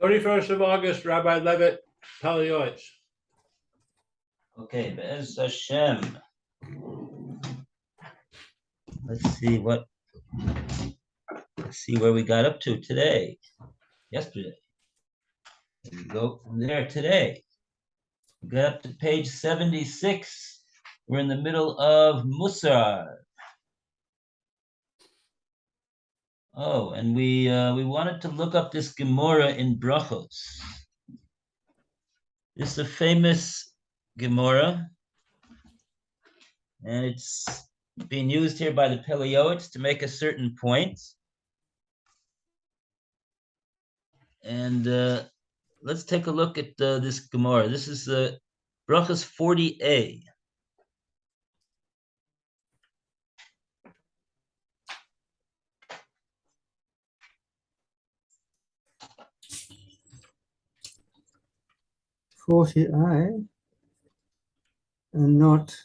31st of August, Rabbi Levitt, Pele Yoetz. Okay, Be'ez Hashem. Let's see where we got up to today. Yesterday. We go from there today. We got up to page 76. We're in the middle of Mussar. Oh, and we wanted to look up this Gemara in Brachos. This is a famous Gemara, and it's being used here by the Pele Yoetz to make a certain point. And let's take a look at this Gemara. This is Brachos 40a. $40A and not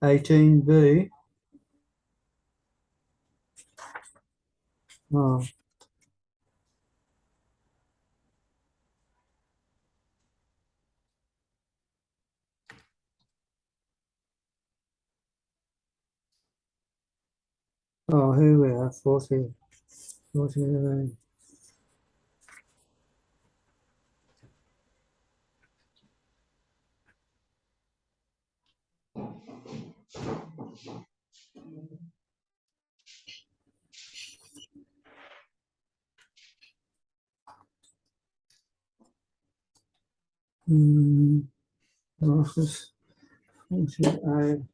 18B. Oh. Oh, here we are, 40A. Brachos 40A.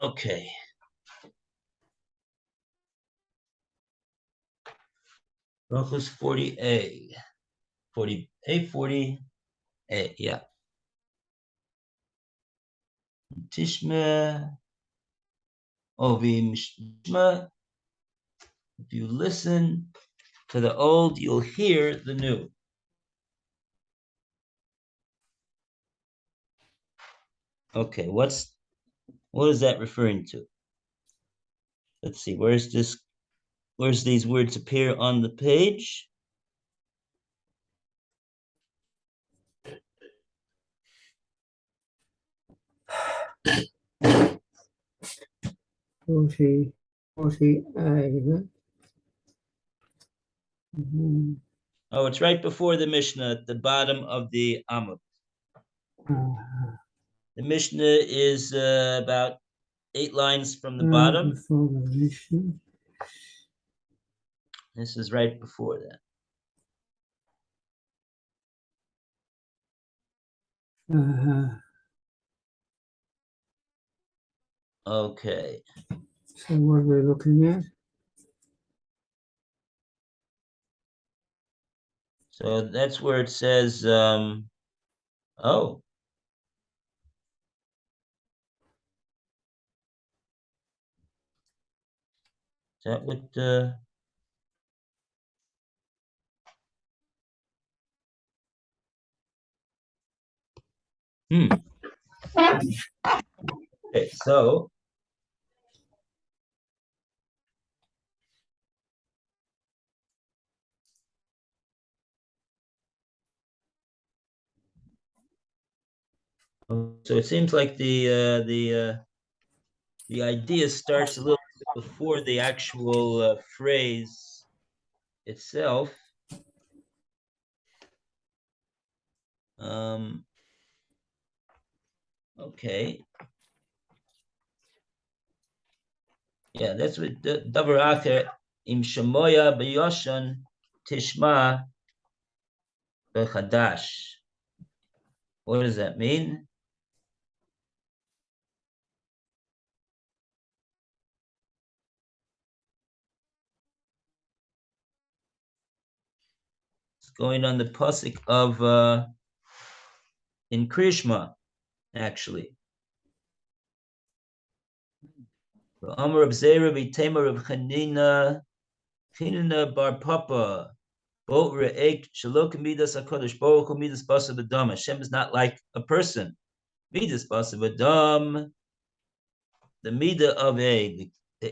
Okay. Brachos 40a. 40a, yeah. Tishma, Mishma. If you listen to the old, you'll hear the new. Okay, what is that referring to? Let's see, where's these words appear on the page? $40A. Oh, it's right before the Mishnah at the bottom of the Amud. The Mishnah is about 8 lines from the bottom. Before the Mishnah. This is right before that. Okay. So what are we looking at? So that's where it says, oh. Is that what, Okay, so it seems like the idea starts a little bit before the actual phrase itself. Okay. Yeah, that's what Davar Acher im Shemoya b'Yoshan Tishma b'Chadash. What does that mean? It's going on the pasuk of in Krishma. actually. Amar of Zera v'Tamar of Chanina bar Papa. Hashem is not like a person. Midas basav adam. The midah of the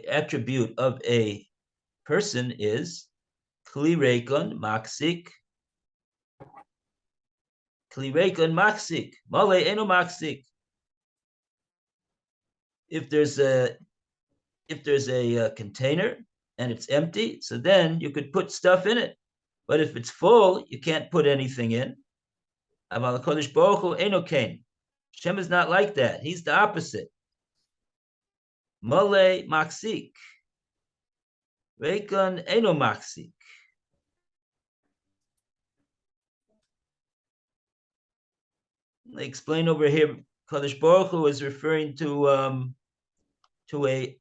attribute of a person is kli reikon maksik. Kli reikon maksik. Male eno maksik. If there's a container and it's empty, so then you could put stuff in it. But if it's full, you can't put anything in. Aval HaKadosh Baruch Hu eno kain. Hashem is not like that. He's the opposite. Male maksik. Reikon eno maksik. I explain over here, Kadosh Baruch Hu is referring to a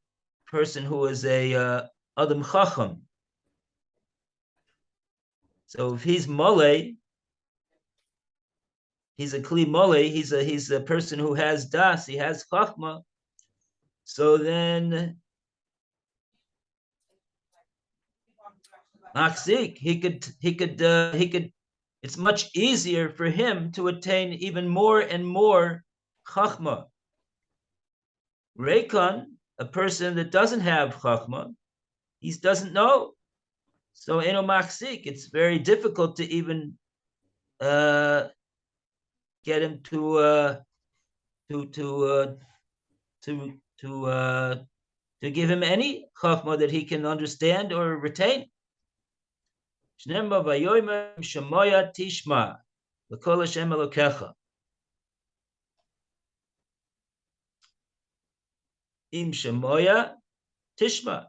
person who is a Adam Chacham. So if he's Mole, he's a Kli Mole, he's a person who has Das, he has Chachma. So then Maksik, he could it's much easier for him to attain even more and more Chachma. Reikon, a person that doesn't have Chachma, he doesn't know. So eno maksik, it's very difficult to even get him to give him any chachma that he can understand or retain. Shemoya tishma l'kol Hashem Elokecha. Im shemoya tishma.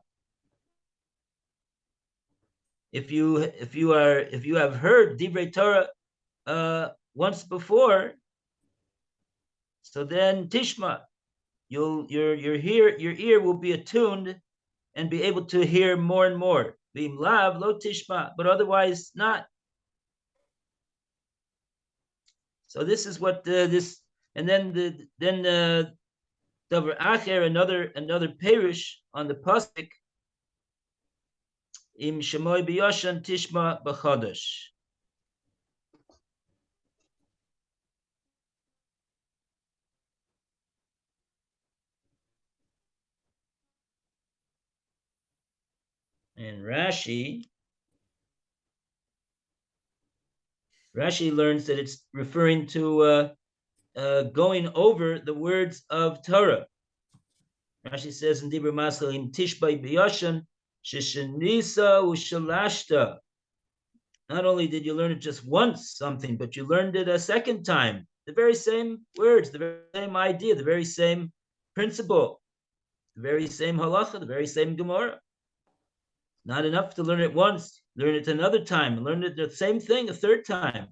If you have heard Divrei Torah once before, so then Tishma, your ear will be attuned and be able to hear more and more. V'im lav lo Tishma, but otherwise not. So this is what this, and then Davar Acher, another parish on the pasuk. Im shemoy biyoshan tishma b'chodesh. And Rashi learns that it's referring to going over the words of Torah. Rashi says in Dibur Masal im tishbay biyoshan. Not only did you learn it just once, something, but you learned it a second time. The very same words, the very same idea, the very same principle, the very same halacha, the very same Gemara. Not enough to learn it once, learn it another time, learn it the same thing a third time.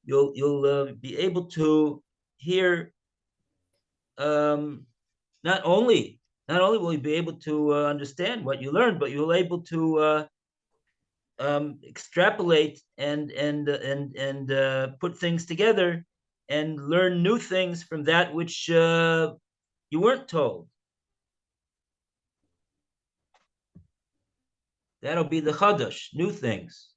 You'll be able to hear. Not only will you be able to understand what you learned, but you'll be able to extrapolate and put things together and learn new things from that which you weren't told. That'll be the chadash, new things.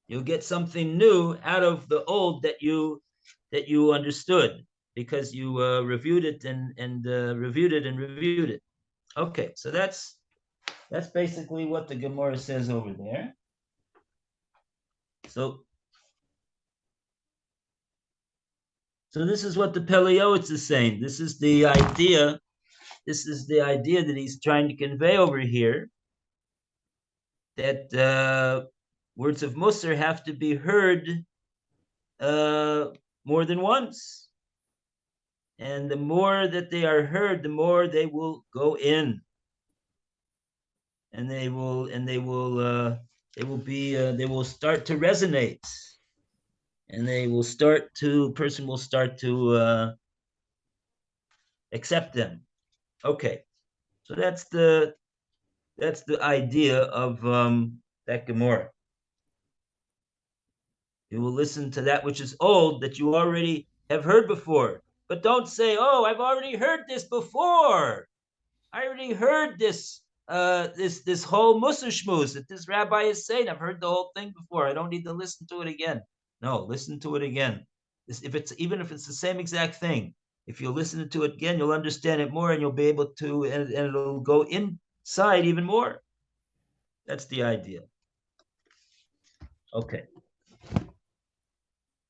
You'll get something new out of the old that you understood because you reviewed it and reviewed it. Okay, so that's basically what the Gemara says over there. So this is what the Pele Yoetz is saying. This is the idea that he's trying to convey over here, that words of Mussar have to be heard more than once. And the more that they are heard, the more they will go in. And they will start to resonate. And person will start to accept them. Okay. So that's the idea of that Gemara. You will listen to that which is old that you already have heard before. But don't say, oh, I've already heard this before. I already heard this this whole Mussar shmooze that this rabbi is saying. I've heard the whole thing before. I don't need to listen to it again. No, listen to it again. Even if it's the same exact thing, if you listen to it again, you'll understand it more and you'll be able to, and it'll go inside even more. That's the idea. Okay.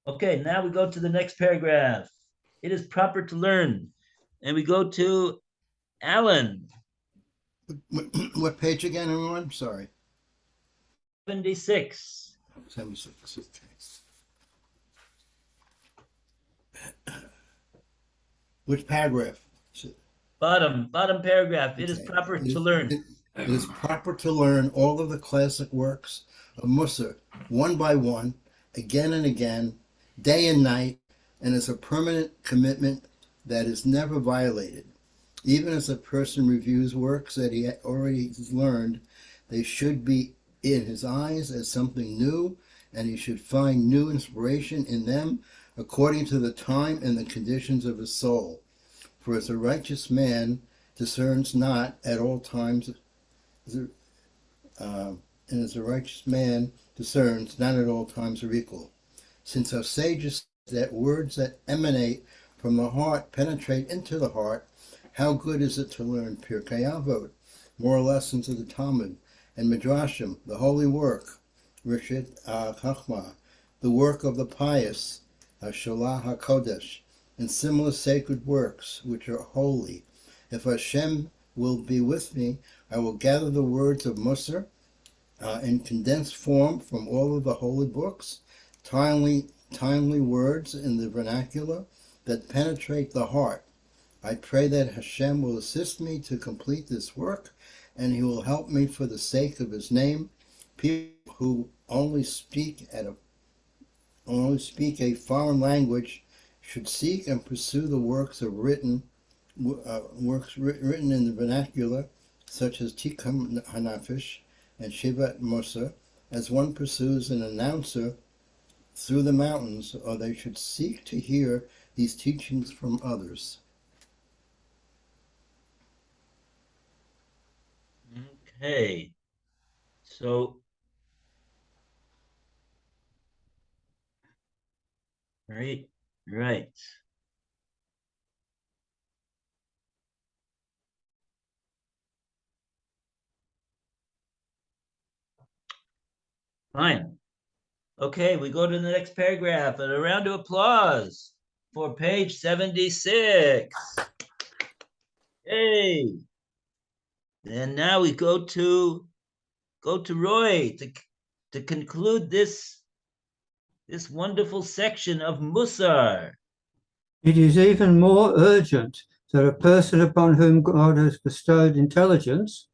Okay, now we go to the next paragraph. It is proper to learn. And we go to Alan. What page again, everyone? Sorry. 76. 76. Okay. Which paragraph? Bottom paragraph. It is Okay. proper to learn. It is proper to learn all of the classic works of Mussar, one by one, again and again, day and night, and as a permanent commitment that is never violated. Even as a person reviews works that he already has learned, they should be in his eyes as something new, and he should find new inspiration in them according to the time and the conditions of his soul. For as a righteous man discerns not at all times, and as a righteous man discerns not at all times are equal. Since our sages say that words that emanate from the heart penetrate into the heart, how good is it to learn Pirkei Avot, more lessons of the Talmud, and Midrashim, the holy work, Rishit Chachma, the work of the pious, Sholah HaKodesh, and similar sacred works which are holy. If Hashem will be with me, I will gather the words of Mussar in condensed form from all of the holy books, timely words in the vernacular that penetrate the heart. I pray that Hashem will assist me to complete this work, and he will help me for the sake of his name. People who only speak a foreign language should seek and pursue the works written in the vernacular, such as Tikkun Hanafish and Shivat Mussar, as one pursues an announcer through the mountains, or they should seek to hear these teachings from others. Okay. So, right. Fine. Okay, we go to the next paragraph and a round of applause for page 76. Hey. And now we go to Roy to conclude this wonderful section of Mussar. It is even more urgent that a person upon whom God has bestowed intelligence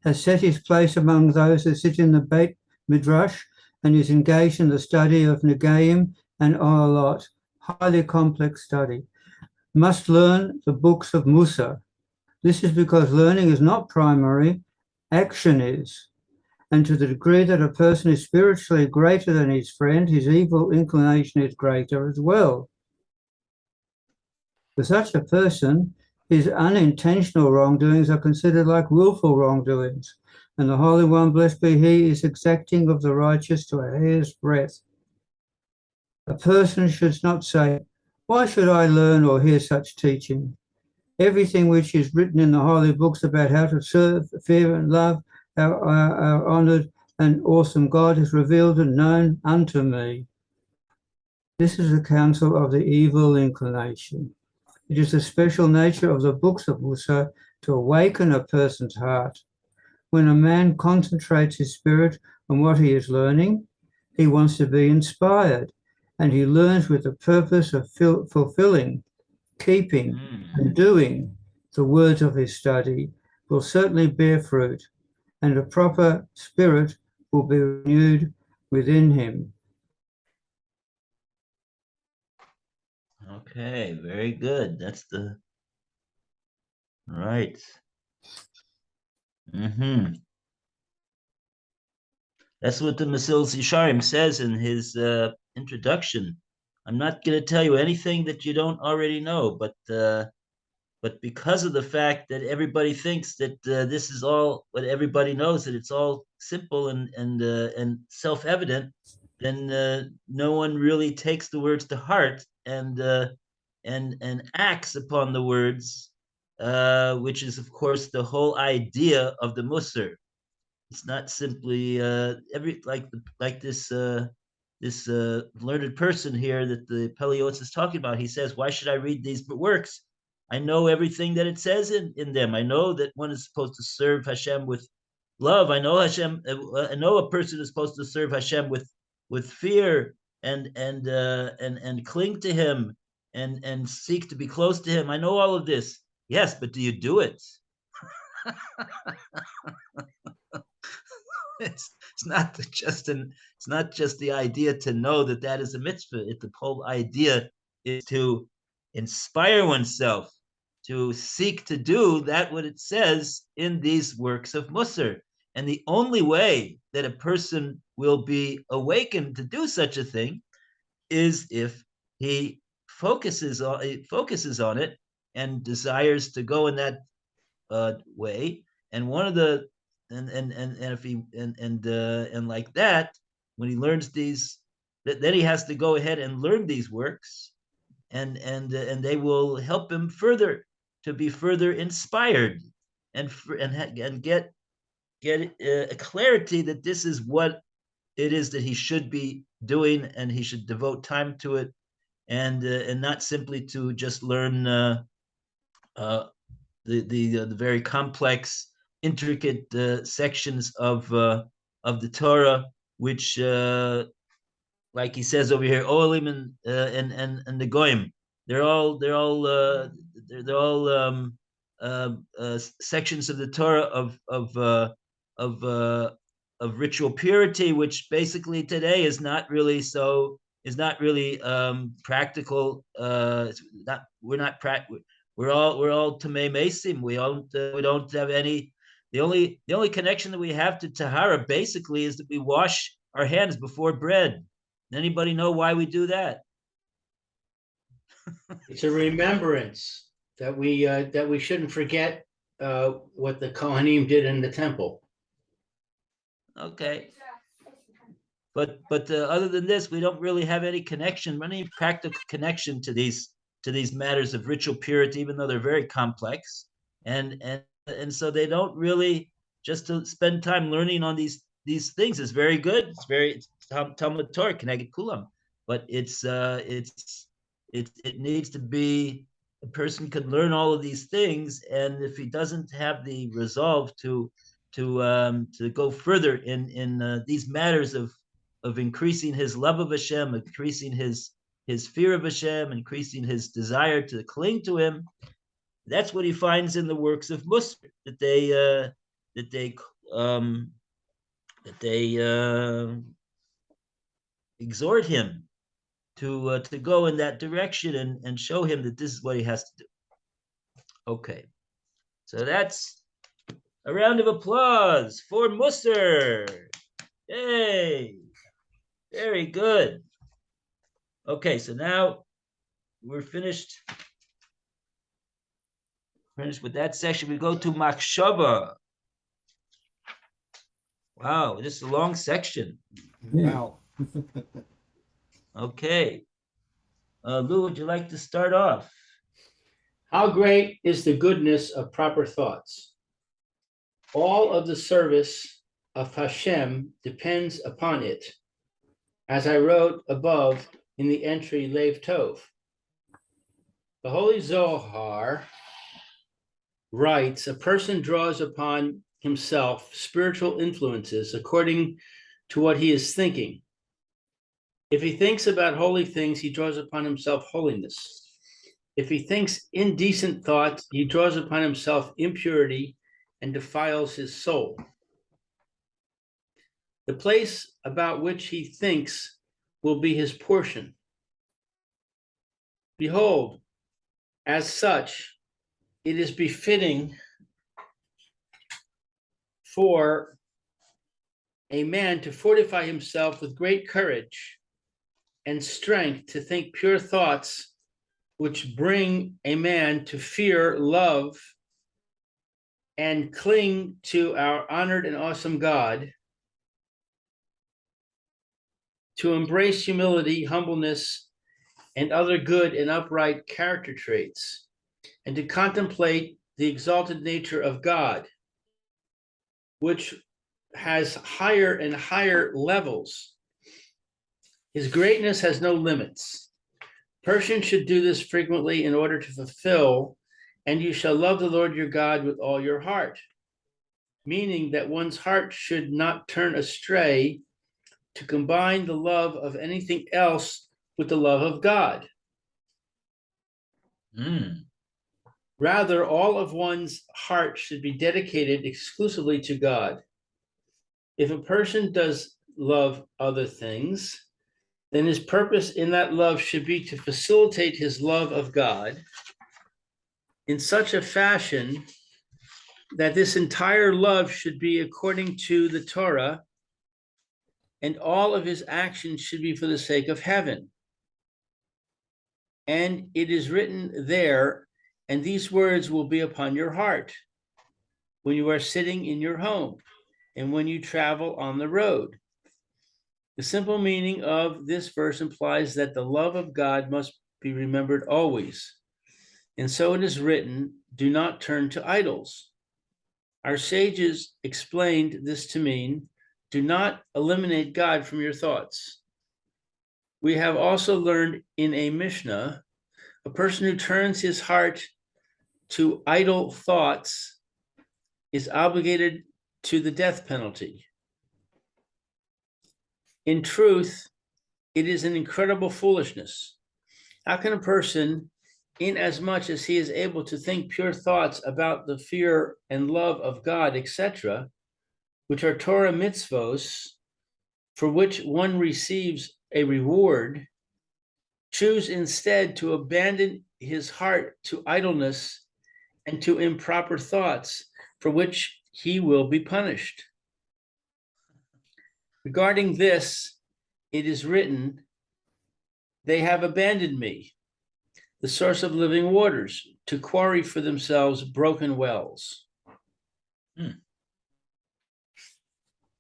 has set his place among those who sit in the Beit Midrash and is engaged in the study of Negaim and Ohalot, highly complex study, must learn the books of Mussar. This is because learning is not primary, action is. And to the degree that a person is spiritually greater than his friend, his evil inclination is greater as well. For such a person, his unintentional wrongdoings are considered like willful wrongdoings, and the Holy One, blessed be He, is exacting of the righteous to a hair's breadth. A person should not say, why should I learn or hear such teaching? Everything which is written in the holy books about how to serve, fear, and love our honored and awesome God is revealed and known unto me. This is the counsel of the evil inclination. It is the special nature of the books of Mussar to awaken a person's heart. When a man concentrates his spirit on what he is learning, he wants to be inspired, and he learns with the purpose of fulfilling, keeping, and doing the words of his study will certainly bear fruit, and a proper spirit will be renewed within him. Okay, very good. That's the right. That's what the Mesilas Yesharim says in his introduction. I'm not going to tell you anything that you don't already know, but because of the fact that everybody thinks that this is all what everybody knows, that it's all simple and self-evident, then no one really takes the words to heart and acts upon the words, which is of course the whole idea of the Mussar. It's not simply like this learned person here that the Pele Yoetz is talking about. He says, "Why should I read these works? I know everything that it says in them. I know that one is supposed to serve Hashem with love. I know Hashem. I know a person is supposed to serve Hashem with fear and cling to Him and seek to be close to Him. I know all of this. Yes, but do you do it?" It's not just the idea to know that that is a mitzvah. The whole idea is to inspire oneself to seek to do that what it says in these works of Mussar. And the only way that a person will be awakened to do such a thing is if he focuses on it and desires to go in that way. And one of the and if he and like that, when he learns these, then he has to go ahead and learn these works, and they will help him further to be further inspired and get a clarity that this is what it is that he should be doing, and he should devote time to it, and not simply to just learn the very complex, intricate sections of the Torah, which, like he says over here, Olim and the Goyim, they're all sections of the Torah of ritual purity, which basically today is not really practical. We're all Tamei Mesim. We don't have any. The only connection that we have to Tahara basically is that we wash our hands before bread. Anybody know why we do that? It's a remembrance that we shouldn't forget what the Kohanim did in the temple. Okay. But other than this, we don't really have any connection, any practical connection to these matters of ritual purity, even though they're very complex, and so they don't really, just to spend time learning on these things is very good. It's Talmud Torah Keneged Kulam, but it needs to be, a person can learn all of these things, and if he doesn't have the resolve to go further in these matters of increasing his love of Hashem, increasing his fear of Hashem, increasing his desire to cling to Him, that's what he finds in the works of Mussar, that they exhort him to go in that direction and show him that this is what he has to do. Okay, so that's a round of applause for Mussar. Yay! Very good. Okay, so now we're finished with that section. We go to Machshava. Wow, this is a long section. Wow. Okay. Lou, would you like to start off? How great is the goodness of proper thoughts? All of the service of Hashem depends upon it. As I wrote above in the entry Lev Tov, the Holy Zohar writes, a person draws upon himself spiritual influences according to what he is thinking. If he thinks about holy things, he draws upon himself holiness. If he thinks indecent thoughts, he draws upon himself impurity and defiles his soul. The place about which he thinks will be his portion. Behold, as such, it is befitting for a man to fortify himself with great courage and strength to think pure thoughts, which bring a man to fear, love, and cling to our honored and awesome God, to embrace humility, humbleness, and other good and upright character traits, and to contemplate the exalted nature of God, which has higher and higher levels. His greatness has no limits. Persons should do this frequently in order to fulfill, and you shall love the Lord your God with all your heart, meaning that one's heart should not turn astray to combine the love of anything else with the love of God. Rather, all of one's heart should be dedicated exclusively to God. If a person does love other things, then his purpose in that love should be to facilitate his love of God in such a fashion that this entire love should be according to the Torah, and all of his actions should be for the sake of heaven. And it is written there, and these words will be upon your heart when you are sitting in your home and when you travel on the road. The simple meaning of this verse implies that the love of God must be remembered always. And so it is written, do not turn to idols. Our sages explained this to mean, do not eliminate God from your thoughts. We have also learned in a Mishnah, a person who turns his heart to idle thoughts is obligated to the death penalty. In truth, it is an incredible foolishness. How can a person, inasmuch as he is able to think pure thoughts about the fear and love of God, etc., which are Torah mitzvos, for which one receives a reward, choose instead to abandon his heart to idleness and to improper thoughts, for which he will be punished? Regarding this, it is written, they have abandoned me, the source of living waters, to quarry for themselves broken wells.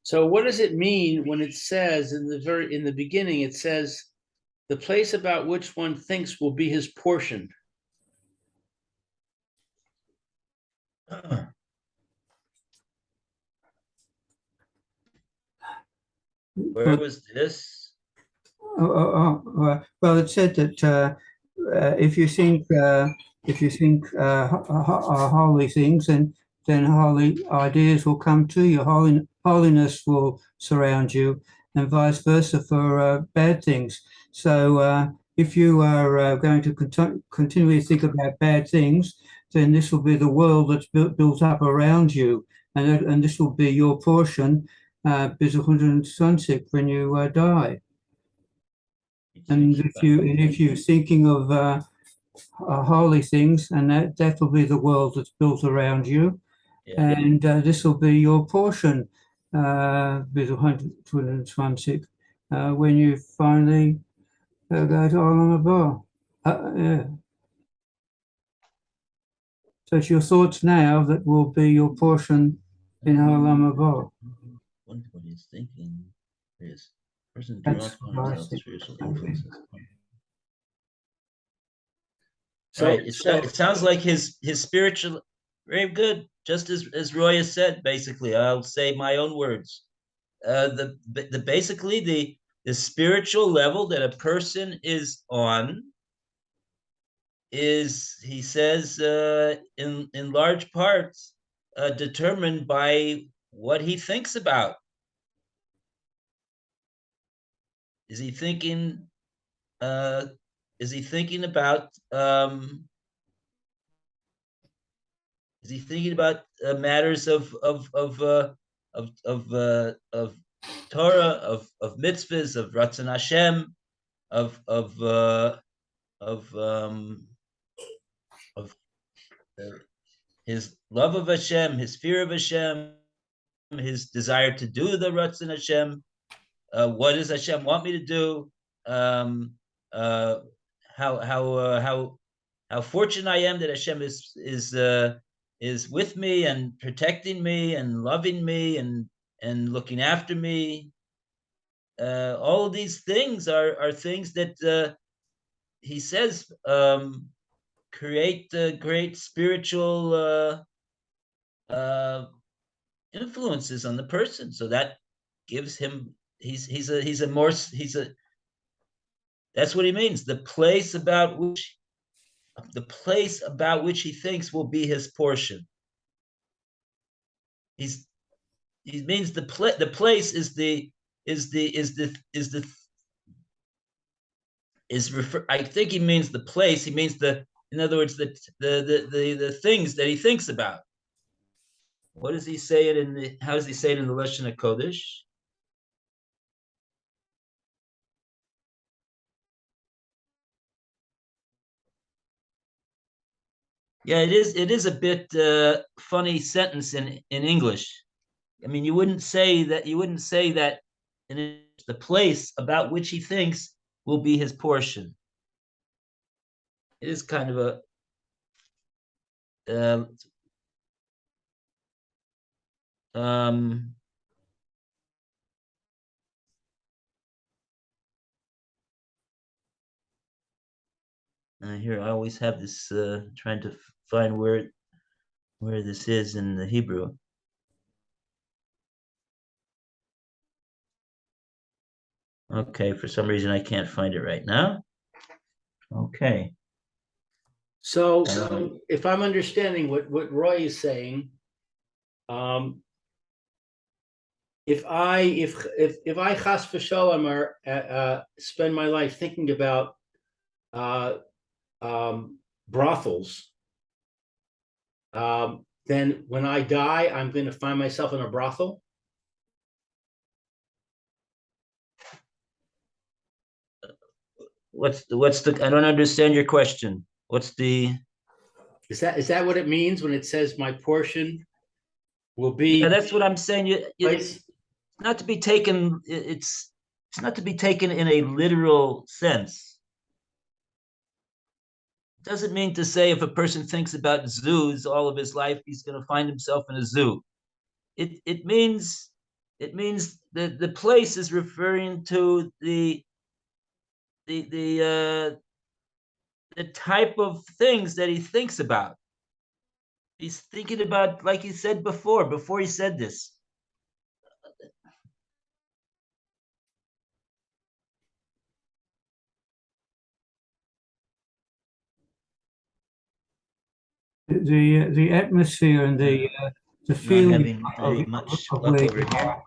So what does it mean when it says in the beginning, it says, the place about which one thinks will be his portion? Where was this? Well, it said that if you think holy things, then holy ideas will come to you. Holiness will surround you, and vice versa for bad things. So if you are going to continually think about bad things, then this will be the world that's built up around you, and this will be your portion. Bis 120 when you die. And if you're thinking of holy things, and that will be the world that's built around you, and this will be your portion, with 120, when you finally go to Olam Haba. Yeah. So it's your thoughts now that will be your portion in Olam Haba. What he's thinking is person That's draws upon himself classic. spiritual influences. So, Right. It sounds like his spiritual, very good. Just as Roy has said, basically, I'll say my own words. The basically the spiritual level that a person is on is, he says, in large parts determined by what he thinks about. Is he thinking about is he thinking about matters of Torah, of mitzvahs, of Ratzon Hashem, of his love of Hashem, his fear of Hashem, his desire to do the Ratzon Hashem. What does Hashem want me to do? How fortunate I am that Hashem is with me and protecting me and loving me and looking after me. All of these things are things that he says create great spiritual influences on the person. So that gives him that's what he means. The place about which he thinks will be his portion. He means the place I think he means the place. He means in other words, the things that he thinks about. What does he say it how does he say it in the Lashon HaKodesh? Yeah, it is a bit funny sentence in English. I mean, you wouldn't say that in the place about which he thinks will be his portion. It is kind of a here I always have this trying to find where this is in the Hebrew. Okay, for some reason I can't find it right now. Okay. So if I'm understanding what Roy is saying, if I chas v'shalom spend my life thinking about brothels, then when I die, I'm going to find myself in a brothel. What's the I don't understand your question. What's the Is that what it means when it says my portion will be? Yeah, that's what I'm saying. It's not to be taken. It's not to be taken in a literal sense. It doesn't mean to say if a person thinks about zoos all of his life, he's going to find himself in a zoo. It means the place is referring to the type of things that he thinks about. He's thinking about, like he said before he said this. The atmosphere and the feeling very much of luck where over you here. are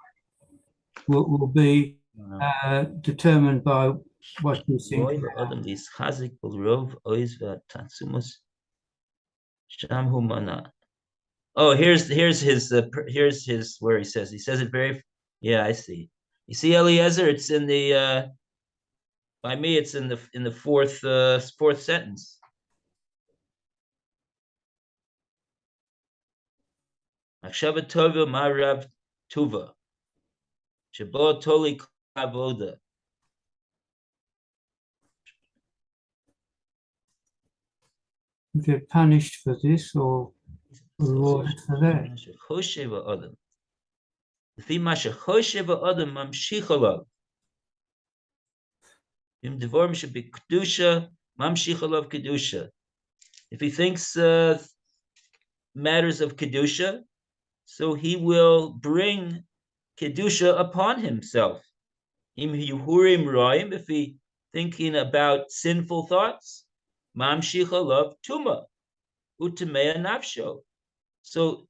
will be determined by what you think. Oh, here's his where he says it very. Yeah, I see. You see, Eliezer, it's in the by me it's in the fourth sentence. Achshava tova marav tuva. Shabo toli avoda. Get punished for this or rewarded for that. If he thinks matters of kedusha, so he will bring kedusha upon himself. If he thinking about sinful thoughts, mamshich alav tuma utamea nafsho. So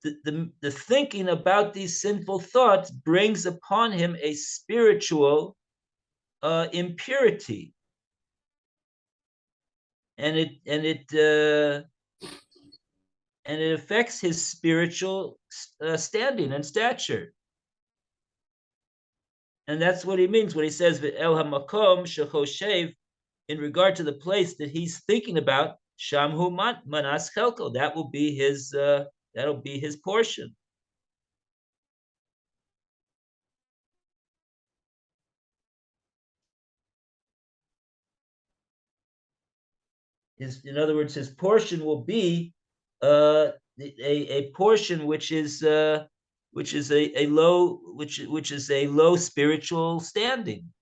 the thinking about these sinful thoughts brings upon him a spiritual impurity, and it affects his spiritual standing and stature. And that's what he means when he says el hamakom shechoshev, in regard to the place that he's thinking about, shamhu manas chelko, that'll be his portion. in other words, his portion will be a portion which is a low spiritual standing.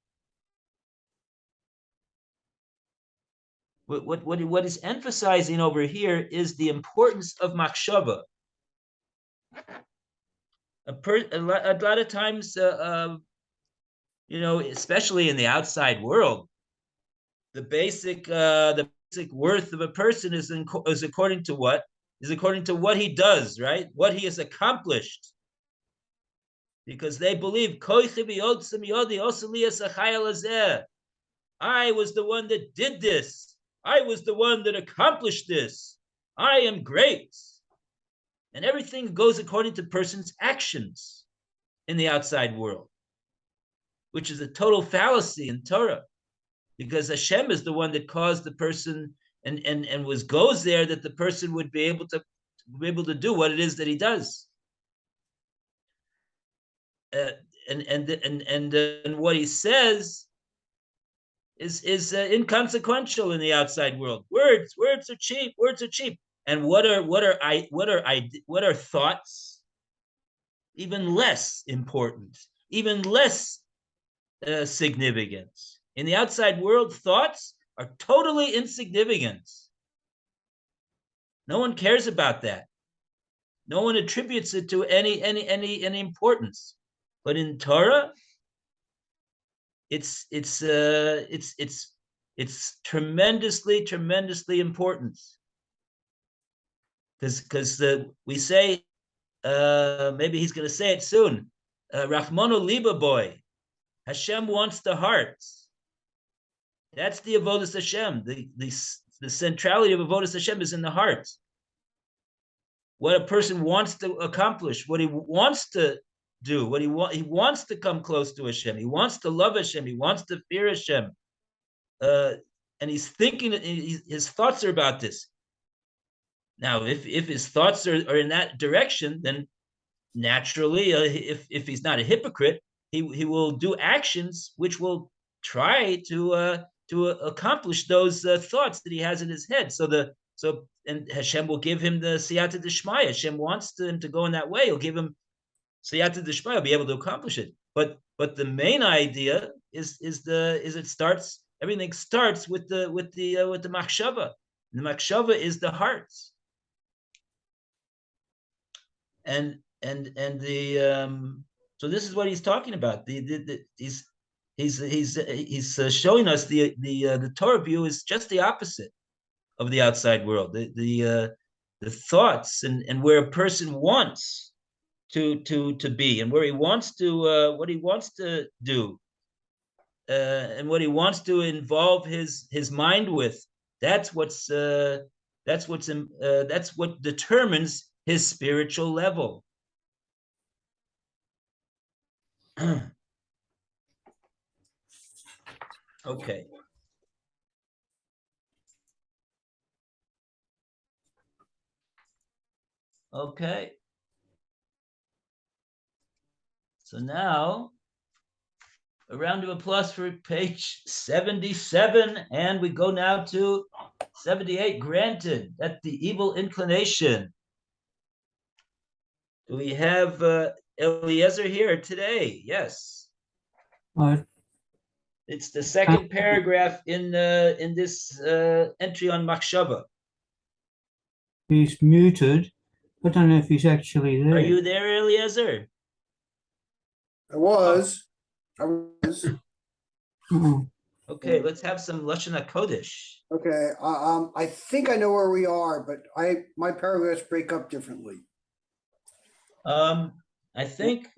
What is emphasizing over here is the importance of machshava. A lot of times, especially in the outside world, the basic worth of a person is according to what? Is according to what he does, right? What he has accomplished. Because they believe, I was the one that did this. I was the one that accomplished this. I am great. And everything goes according to person's actions in the outside world, which is a total fallacy in Torah, because Hashem is the one that caused the person and goes there that the person would be able to do what it is that he does. And what he says is inconsequential in the outside world. Words are cheap. Words are cheap. And what are thoughts? Even less important, even less significant. In the outside world, thoughts are totally insignificant. No one cares about that. No one attributes it to any importance. But in Torah, it's tremendously important. Because we say, maybe he's going to say it soon, Rachmano Liba boy, Hashem wants the heart. That's the avodas Hashem. The centrality of avodas Hashem is in the heart. What a person wants to accomplish, what he wants to do, he wants to come close to Hashem. He wants to love Hashem. He wants to fear Hashem. And he's thinking, his thoughts are about this. Now, if his thoughts are in that direction, then naturally, if he's not a hypocrite, he will do actions which will try to accomplish those thoughts that he has in his head. And Hashem will give him the siyata d'shmaya. Hashem wants him to go in that way. He'll give him siyata d'shmaya. He'll be able to accomplish it. But the main idea is everything starts with the machshava. The machshava is the heart. And so this is what he's talking about. He's showing us the Torah view is just the opposite of the outside world. The thoughts and where a person wants to be, and where he wants to what he wants to do, and what he wants to involve his mind with. That's what determines his spiritual level. Okay. Okay. So now, a round of applause for page 77, and we go now to 78. Granted that the evil inclination. Do we have Eliezer here today? Yes. It's the second paragraph in this entry on Machshava. He's muted. I don't know if he's actually there. Are you there, Eliezer? I was. Oh. Okay, let's have some Lashon HaKodesh. Okay. I think I know where we are, but my paragraphs break up differently. I think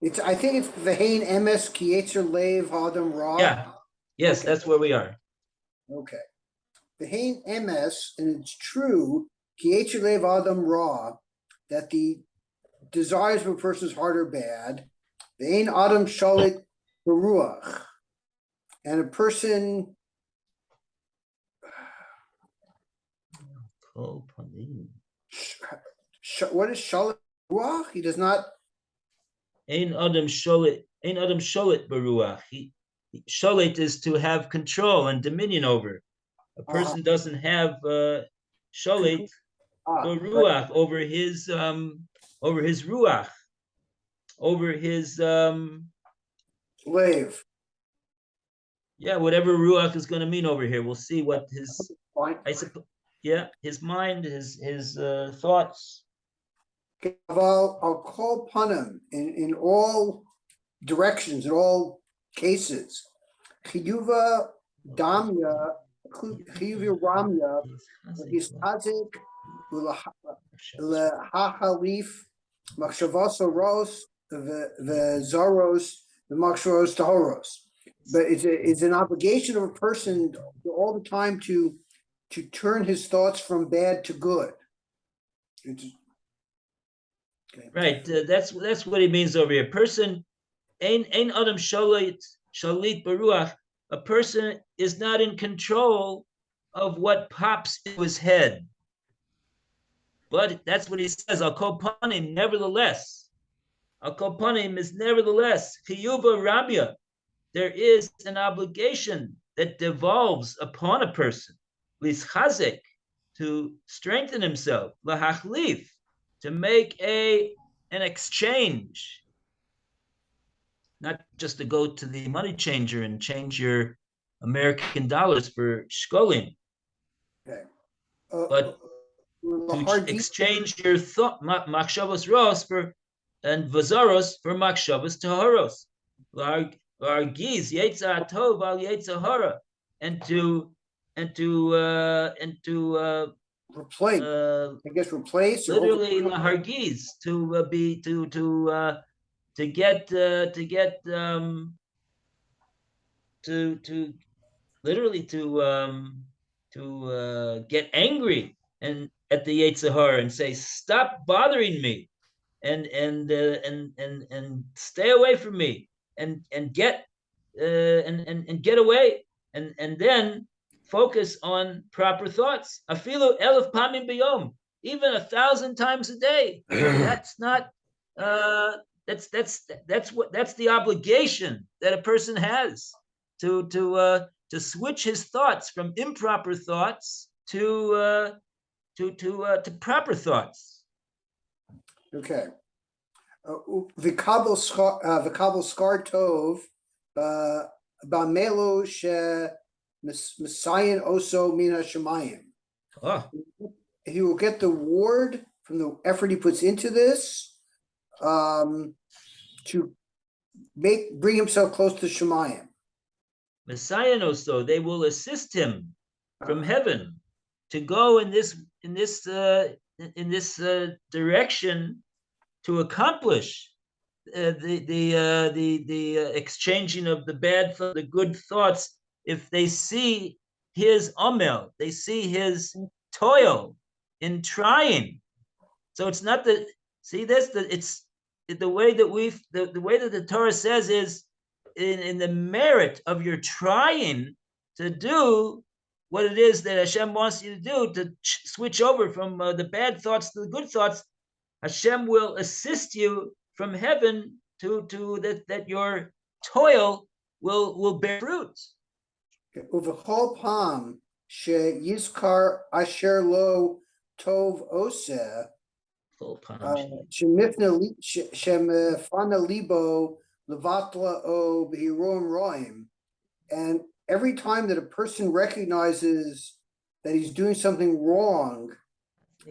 it's Vehain Emes Ki Yetzer Lev Adam Ra. Yeah. Yes, Okay. that's where we are. Okay. Vehain Emes, and it's true, Ki Yetzer Lev Adam Ra, that the desires of a person's heart are bad. Vehain Adam Shalit Beruach, and a person. What is Shalit Beruach? He does not. Ein Adam Sholet Beruach. Sholet is to have control and dominion over. A person doesn't have sholit Right. ruach over his ruach, over his Slave. yeah, whatever ruach is going to mean over here. We'll see what his, Fine. I suppose, yeah, his mind, his thoughts. Okay, I'll call upon him in all directions, in all cases. Chiyuva damya, chiyuva ramya, histazik, lehahalif, machshavos oros, vezaros, v'machshavos tahoros. But it's an obligation of a person all the time to turn his thoughts from bad to good. Okay. Right, that's what he means over here. Person, ein adam shalit baruach. A person is not in control of what pops into his head. But that's what he says. Al kol panim, nevertheless. Al kol panim is nevertheless. Chiyuva rabya. There is an obligation that devolves upon a person. Lischazek, to strengthen himself. Lahachlif, to make an exchange, not just to go to the money changer and change your American dollars for shkolim, Okay. but to exchange your thought, machshavos ros for and vazaros for machshavos taharos, largiz yetza tov al yetza hara, and to replace, I guess replace or literally lahargiz, to get angry and at the Yetzer Hara and say, stop bothering me and stay away from me and get away and then focus on proper thoughts. Afilu elef pamim b'yom, even 1,000 times a day. That's not that's the obligation that a person has to switch his thoughts from improper thoughts to proper thoughts. Okay. V'kabel skar tov ba'melo she Messiah oso mina shemayim. He will get the reward from the effort he puts into this to bring himself close to Shemayim. Messiah also, they will assist him from heaven to go in this direction to accomplish the exchanging of the bad for the good thoughts. If they see his amel, they see his toil in trying. So it's not that, see this, that it's the way that the way that the Torah says is in the merit of your trying to do what it is that Hashem wants you to do, to switch over from the bad thoughts to the good thoughts. Hashem will assist you from heaven to that your toil will bear fruit. Uvechol pam she yizkar asher lo tov oseh shemefana libo levatla o b'hirom roim. And every time that a person recognizes that he's doing something wrong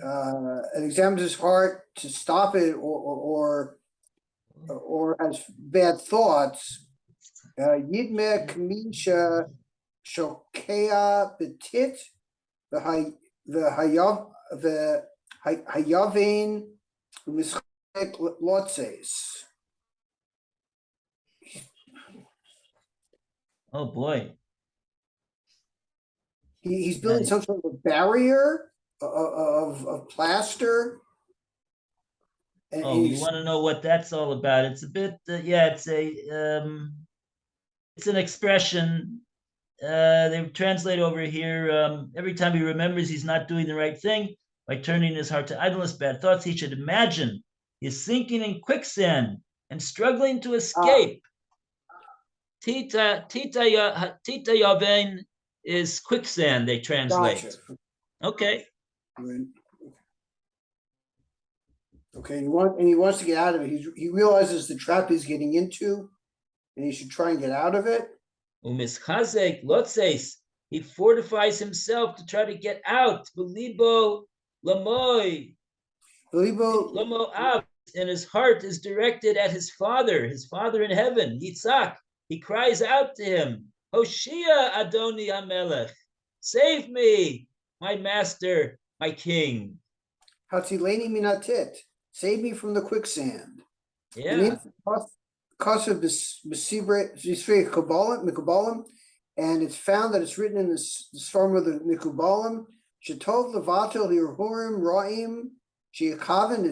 and examines his heart to stop it or has bad thoughts, yidme kamisha shokea betit the hayavin mischek lotzes. Oh boy. He's building some sort of a barrier of plaster. And you want to know what that's all about? It's a bit, it's an expression. They translate over here, every time he remembers he's not doing the right thing, by turning his heart to idleness, bad thoughts, he should imagine he's sinking in quicksand and struggling to escape. Tita yavein is quicksand, they translate. Gotcha. Okay. Right. Okay, and he wants to get out of it. He realizes the trap he's getting into, and he should try and get out of it. Umischazek lotzes. He fortifies himself to try to get out. Belibo lamoy. Belibo, Lamo ab. And his heart is directed at his father in heaven, Yitzhak. He cries out to him, Hoshia Adoni Hamelech. Save me, my master, my king. Hatzileni minatit. Save me from the quicksand. The Yeah. name of Mikubalim, and it's found that it's written in the Sfarim of the Mikubalim. Shetov Levatel Hirhurim Ra'im Shiakavan.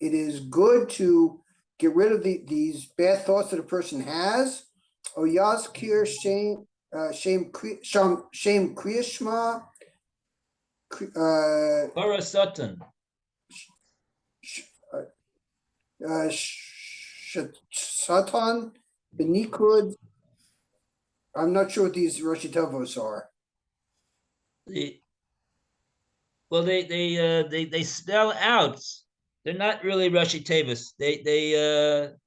It is good to get rid of these bad thoughts that a person has. Oyaz Kir Shem Kriyashma. Parasatan. Satan, Benikud. I'm not sure what these Rosh Tevos are. Well, they spell out. They're not really Rashi Tevis. The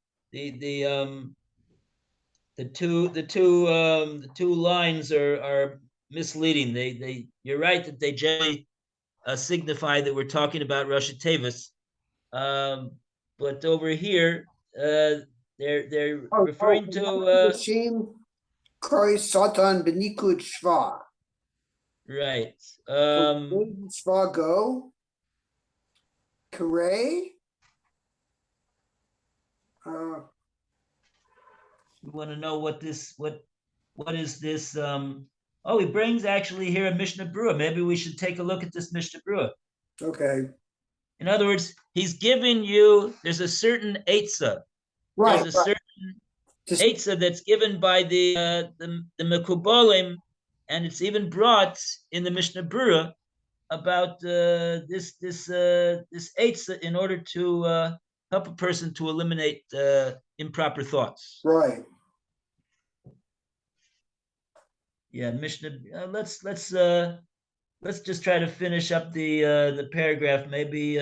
two lines are misleading. You're right that they generally signify that we're talking about Rashi Tevis. But over here, they're referring to Shem Koi Satan Benikud Shva. right. Where did Shva go? Kare. We want to know what is this? Oh, he brings actually here a Mishnah Berurah. Maybe we should take a look at this Mishnah Berurah. Okay. In other words, he's giving you. There's a certain eitzah. Right. There's a certain eitzah that's given by the Mekubalim, and it's even brought in the Mishnah Berurah about this eitzah in order to help a person to eliminate improper thoughts. Right. Yeah, Mishnah. Let's just try to finish up the paragraph. Maybe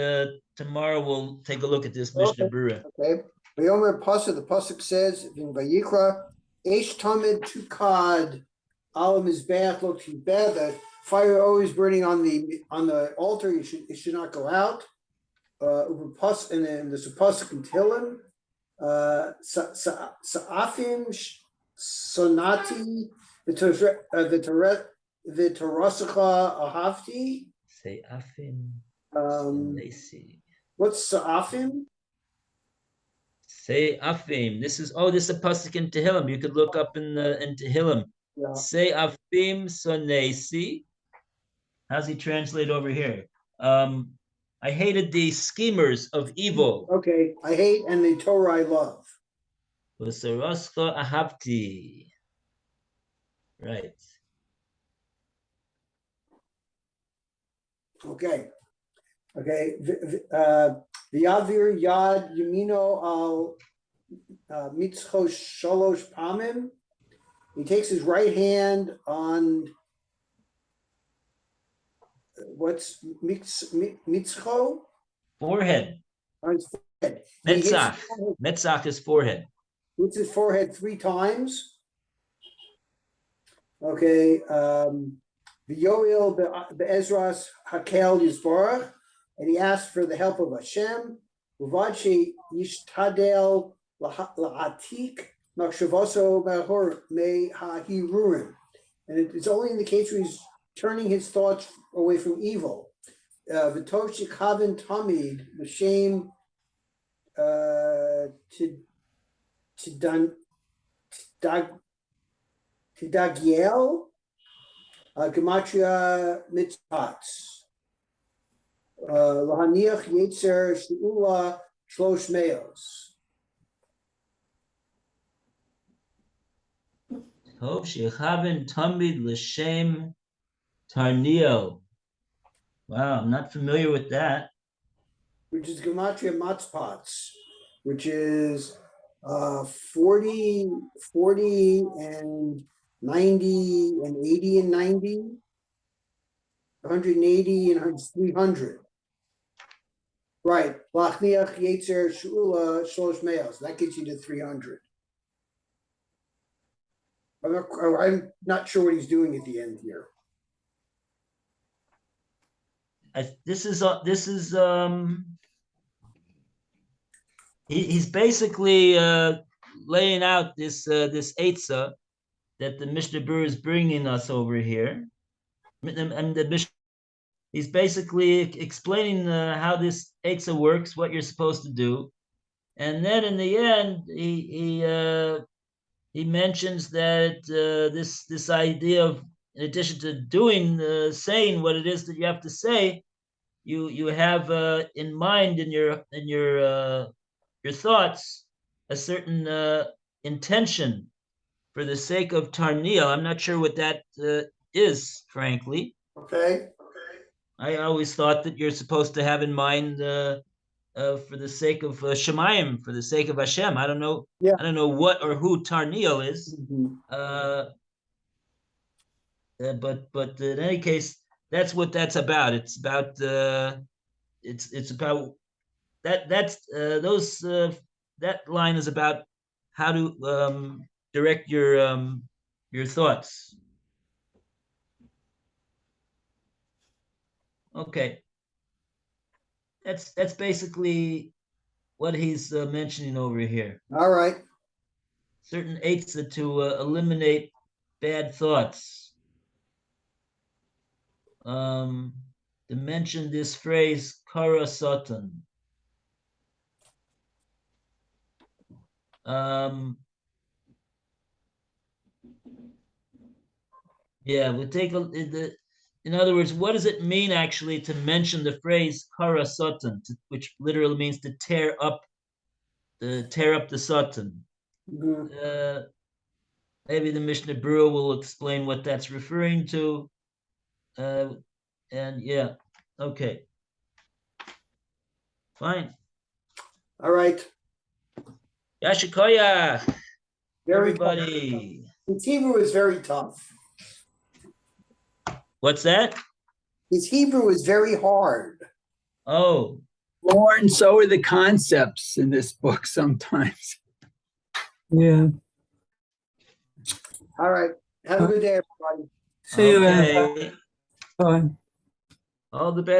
tomorrow we'll take a look at this Mishnah Berurah. Okay. Vayomer Pasuk, the Pasuk says in Vayikra, Eish Tamid Tukad Al Mizbeach Lo Tibeh, the fire always burning on the altar. It should not go out. And then there's a Pasuk in Tehillim, Sa'afim Sonati V'Tarasacha Ahavti. Se'afim. What's Sa'afim? Se'afim. This is a pasuk in Tehillim. You could look up in Tehillim. Yeah. Se'afim sonesi. How's he translate over here? I hated the schemers of evil. Okay, I hate, and the Torah I love. V'Sarascha ahavti. Right. Okay. V'yavir yad yamino al mitzcho shalosh pamim. He takes his right hand on what's mitzcho? Forehead. On his forehead. Metzach. Metzach is forehead. Hits his forehead 3 times. Okay. V'yoel be'ezras hakel yisbarach, and he asked for the help of Hashem. Uvad yishtadel la'atik machshavoso me hahirurim, and it's only in the case where he's turning his thoughts away from evil. V'tov shikaven tamid l'shem tidagiel gematria mitzvahs. Lahaniach yetzer sh'ula shlosh meos. Tov shechaven tamid l'shem tarniel. Wow, I'm not familiar with that. Which is gematria matzpats, which is 40, and 90 and 80 and 90, 180 and 300. Right, Lachniach Yetzer Shula Shlosh Meos. That gets you to 300. I'm not sure what he's doing at the end here. This is he's basically laying out this this Eitzah that the Mishnah Berurah is bringing us over here, and the Mishnah, he's basically explaining how this Eitzah works, what you're supposed to do, and then in the end he mentions that this idea of, in addition to doing saying what it is that you have to say, you have in mind in your thoughts a certain intention for the sake of Tarniyah. I'm not sure what that is, frankly. Okay. I always thought that you're supposed to have in mind for the sake of Shemayim, for the sake of Hashem. I don't know. Yeah. I don't know what or who Tarniyah is. Mhm. But in any case, that's what that's about. It's about it's about that line is about how to direct your thoughts. Okay, that's basically what he's mentioning over here. All right. Certain eitzah to eliminate bad thoughts. To mention this phrase kara satan. Yeah, we'll take in other words, what does it mean actually to mention the phrase kara satan, which literally means to tear up the satan? Mhm. Maybe the Mishnah Berurah will explain what that's referring to. And yeah, okay. Fine. All right. Yashikoya, Very everybody. His Hebrew is very tough. What's that? His Hebrew is very hard. Oh, Lauren, so are the concepts in this book sometimes. Yeah. All right. Have a good day, everybody. See you, Anne. okay. Bye. All the best.